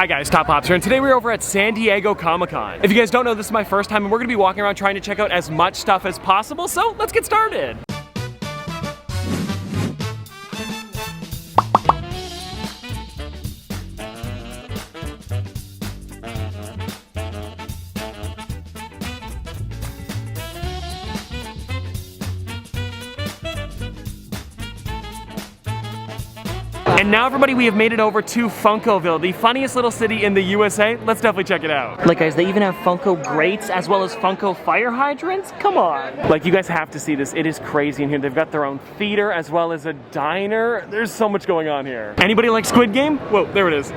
Hi guys, Top Pops here, and today we're over at San Diego Comic-Con. If you guys don't know, this is my first time, and we're gonna be walking around trying to check out as much stuff as possible, so let's get started. And now everybody, we have made it over to Funkoville, the funniest little city in the USA. Let's definitely check it out. Like guys, they even have Funko grates as well as Funko fire hydrants. Come on. Like you guys have to see this. It is crazy in here. They've got their own theater as well as a diner. There's so much going on here. Anybody like Squid Game? Whoa, there it is.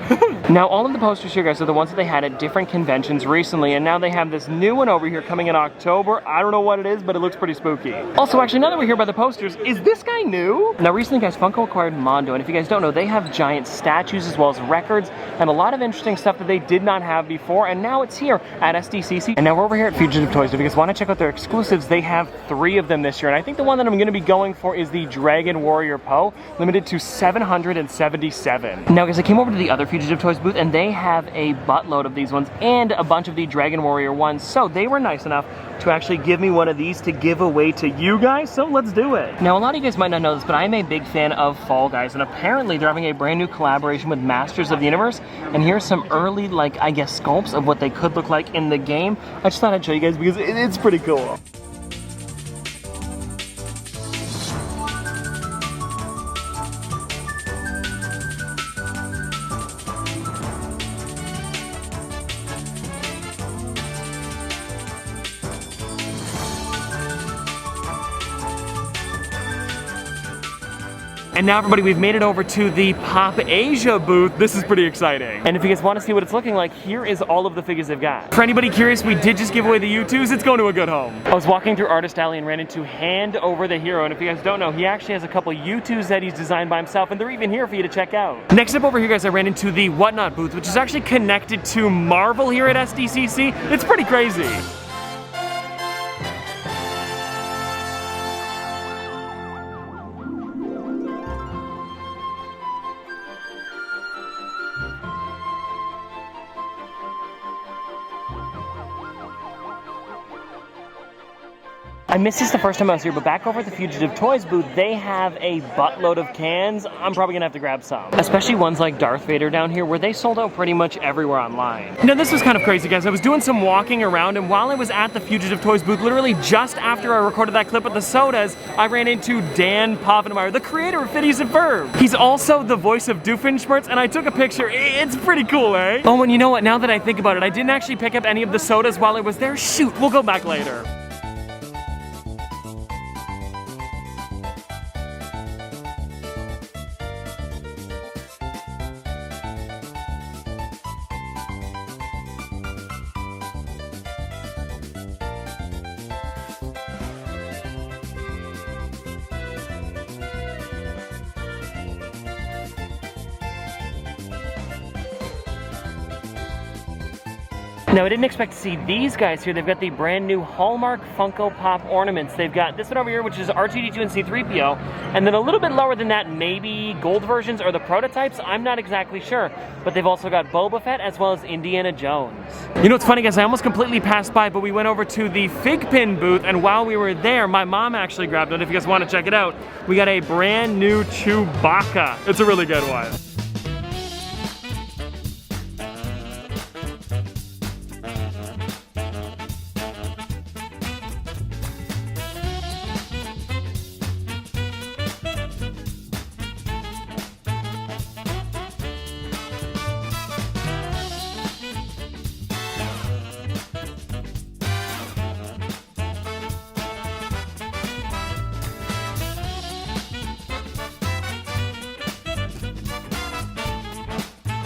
Now all of the posters here guys are the ones that they had at different conventions recently, and now they have this new one over here coming in October. I don't know what it is, but it looks pretty spooky. Also, actually, now that we're here by the posters, is this guy new? Now recently guys, Funko acquired Mondo, and if you guys don't know, they have giant statues as well as records and a lot of interesting stuff that they did not have before, and now it's here at SDCC. And now we're over here at Fugitive Toys. If you guys want to check out their exclusives, they have 3 of them this year, and I think the one that I'm going to be going for is the Dragon Warrior Poe, limited to 777. Now guys, I came over to the other Fugitive Toys booth, and they have a buttload of these ones and a bunch of the Dragon Warrior ones, so they were nice enough to actually give me one of these to give away to you guys, so let's do it. Now a lot of you guys might not know this, but I'm a big fan of Fall Guys, and apparently they're having a brand new collaboration with Masters of the Universe, and here's some early, like, I guess, sculpts of what they could look like in the game. I just thought I'd show you guys because it's pretty cool. And now everybody, we've made it over to the Pop Asia booth. This is pretty exciting. And if you guys want to see what it's looking like, here is all of the figures they've got. For anybody curious, we did just give away the U2s. It's going to a good home. I was walking through Artist Alley and ran into Hand Over the Hero. And if you guys don't know, he actually has a couple U2s that he's designed by himself, and they're even here for you to check out. Next up over here, guys, I ran into the Whatnot booth, which is actually connected to Marvel here at SDCC. It's pretty crazy. I missed this the first time I was here, but back over at the Fugitive Toys booth, they have a buttload of cans. I'm probably gonna have to grab some. Especially ones like Darth Vader down here, where they sold out pretty much everywhere online. Now this was kind of crazy, guys. I was doing some walking around, and while I was at the Fugitive Toys booth, literally just after I recorded that clip with the sodas, I ran into Dan Povenmire, the creator of Phineas and Ferb. He's also the voice of Doofenshmirtz, and I took a picture. It's pretty cool, eh? Oh, and you know what? Now that I think about it, I didn't actually pick up any of the sodas while I was there. Shoot, we'll go back later. Now, I didn't expect to see these guys here. They've got the brand new Hallmark Funko Pop ornaments. They've got this one over here, which is R2-D2 and C-3PO, and then a little bit lower than that, maybe gold versions or the prototypes. I'm not exactly sure, but they've also got Boba Fett as well as Indiana Jones. You know what's funny, guys? I almost completely passed by, but we went over to the Fig Pin booth, and while we were there, my mom actually grabbed it. If you guys want to check it out, we got a brand new Chewbacca. It's a really good one.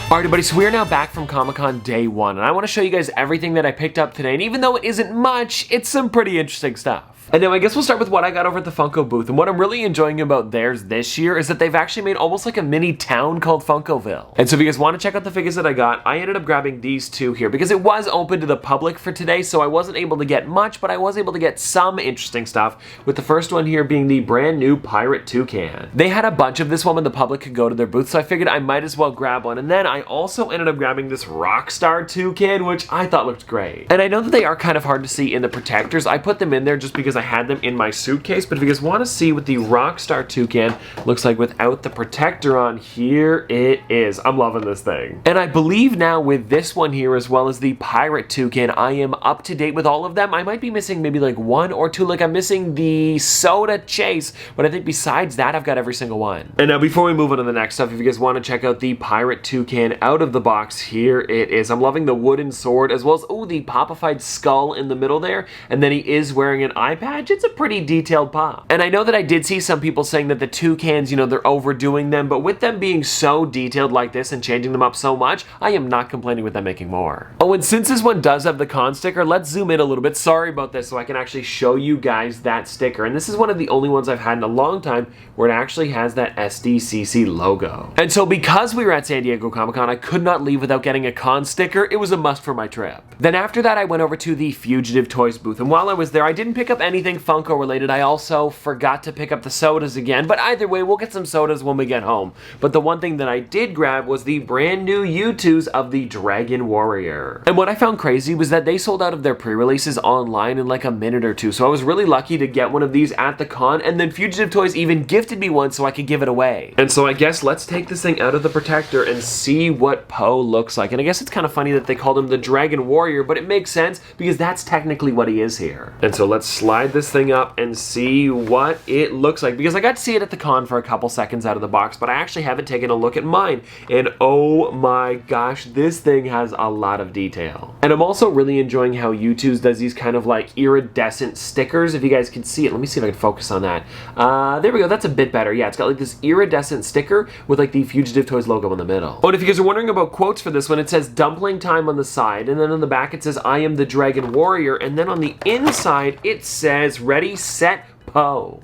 Alright everybody, so we are now back from Comic-Con day 1, and I want to show you guys everything that I picked up today, and even though it isn't much, it's some pretty interesting stuff. And now I guess we'll start with what I got over at the Funko booth. And what I'm really enjoying about theirs this year is that they've actually made almost like a mini town called Funkoville. And so if you guys want to check out the figures that I got, I ended up grabbing these two here because it was open to the public for today, so I wasn't able to get much, but I was able to get some interesting stuff, with the first one here being the brand new Pirate Toucan. They had a bunch of this one when the public could go to their booth, so I figured I might as well grab one. And then I also ended up grabbing this Rockstar Toucan, which I thought looked great. And I know that they are kind of hard to see in the protectors. I put them in there just because I had them in my suitcase, but if you guys want to see what the Rockstar Toucan looks like without the protector on, here it is. I'm loving this thing. And I believe now with this one here, as well as the Pirate Toucan, I am up to date with all of them. I might be missing maybe like one or two, like I'm missing the Soda Chase, but I think besides that, I've got every single one. And now before we move on to the next stuff, if you guys want to check out the Pirate Toucan out of the box, here it is. I'm loving the wooden sword, as well as, oh, the popified skull in the middle there, and then he is wearing an eye patch. It's a pretty detailed pop. And I know that I did see some people saying that the Toucans, you know, they're overdoing them, but with them being so detailed like this and changing them up so much, I am not complaining with them making more. Oh, and since this one does have the con sticker, let's zoom in a little bit. Sorry about this, so I can actually show you guys that sticker. And this is one of the only ones I've had in a long time where it actually has that SDCC logo. And so because we were at San Diego Comic-Con, I could not leave without getting a con sticker. It was a must for my trip. Then after that, I went over to the Fugitive Toys booth, and while I was there, I didn't pick up anything Funko related. I also forgot to pick up the sodas again, but either way, we'll get some sodas when we get home. But the one thing that I did grab was the brand new U2s of the Dragon Warrior. And what I found crazy was that they sold out of their pre-releases online in like a minute or two, so I was really lucky to get one of these at the con, and then Fugitive Toys even gifted me one so I could give it away. And so I guess let's take this thing out of the protector and see what Poe looks like. And I guess it's kind of funny that they called him the Dragon Warrior, but it makes sense because that's technically what he is here. And so let's slide this thing up and see what it looks like, because I got to see it at the con for a couple seconds out of the box, but I actually haven't taken a look at mine. And oh my gosh, this thing has a lot of detail. And I'm also really enjoying how U2's does these kind of like iridescent stickers. If you guys can see it, let me see if I can focus on that. There we go, that's a bit better. Yeah, it's got like this iridescent sticker with like the Fugitive Toys logo in the middle. Oh, and if you guys are wondering about quotes for this one, it says dumpling time on the side, and then on the back it says I am the Dragon Warrior, and then on the inside it says ready, set, Poe.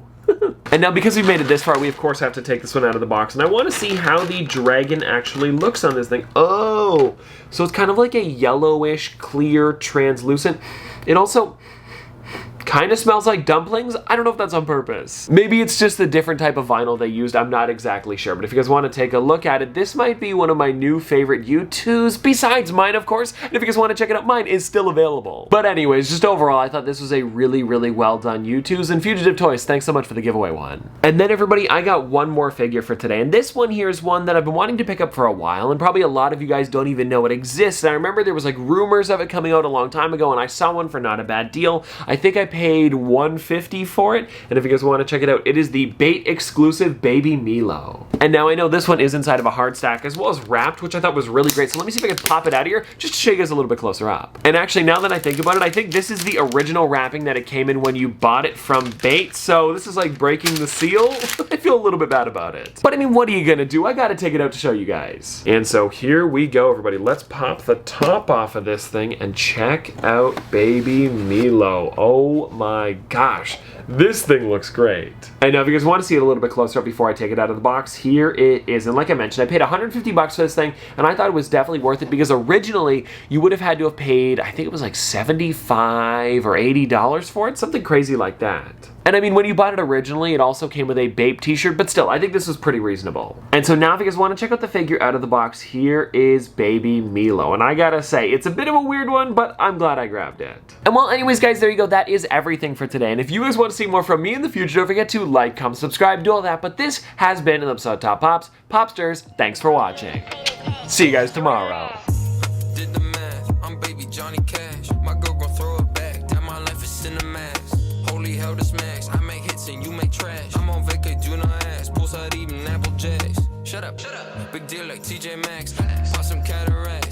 And now because we've made it this far, we of course have to take this one out of the box, and I want to see how the dragon actually looks on this thing. Oh, so it's kind of like a yellowish, clear, translucent. It also kind of smells like dumplings. I don't know if that's on purpose. Maybe it's just the different type of vinyl they used. I'm not exactly sure. But if you guys want to take a look at it, this might be one of my new favorite U2s, besides mine, of course. And if you guys want to check it out, mine is still available. But anyways, just overall, I thought this was a really, really well done U2s. And Fugitive Toys, thanks so much for the giveaway one. And then everybody, I got one more figure for today. And this one here is one that I've been wanting to pick up for a while. And probably a lot of you guys don't even know it exists. And I remember there was like rumors of it coming out a long time ago, and I saw one for not a bad deal. I think I paid $150 for it, and if you guys want to check it out, it is the Bait exclusive Baby Milo. And now I know this one is inside of a hard stack as well as wrapped, which I thought was really great, so let me see if I can pop it out of here just to show you guys a little bit closer up. And actually, now that I think about it, I think this is the original wrapping that it came in when you bought it from Bait, so this is like breaking the seal. I feel a little bit bad about it, but I mean, what are you gonna do? I gotta take it out to show you guys. And so here we go, everybody. Let's pop the top off of this thing and check out Baby Milo. Oh my gosh, this thing looks great. And now if you guys want to see it a little bit closer up before I take it out of the box, here it is. And like I mentioned, I paid $150 for this thing, and I thought it was definitely worth it because originally you would have had to have paid, I think it was like $75 or $80 for it, something crazy like that. And I mean, when you bought it originally, it also came with a Bape t-shirt, but still, I think this was pretty reasonable. And so now if you guys want to check out the figure out of the box, here is Baby Milo. And I gotta say, it's a bit of a weird one, but I'm glad I grabbed it. And well, anyways, guys, there you go. That is everything for today. And if you guys want to see more from me in the future, don't forget to like, comment, subscribe, do all that. But this has been an episode of Top Pops. Popsters, thanks for watching. See you guys tomorrow. Did the math, I'm baby Johnny Cash. My girl gon' throw it back. Damn, my life is cinemax. Holy hell, this max. I make hits and you make trash. I'm on vacay, do not ask. Poolside eating Apple Jacks. Shut up. Big deal like TJ Maxx. Bought some Catharines.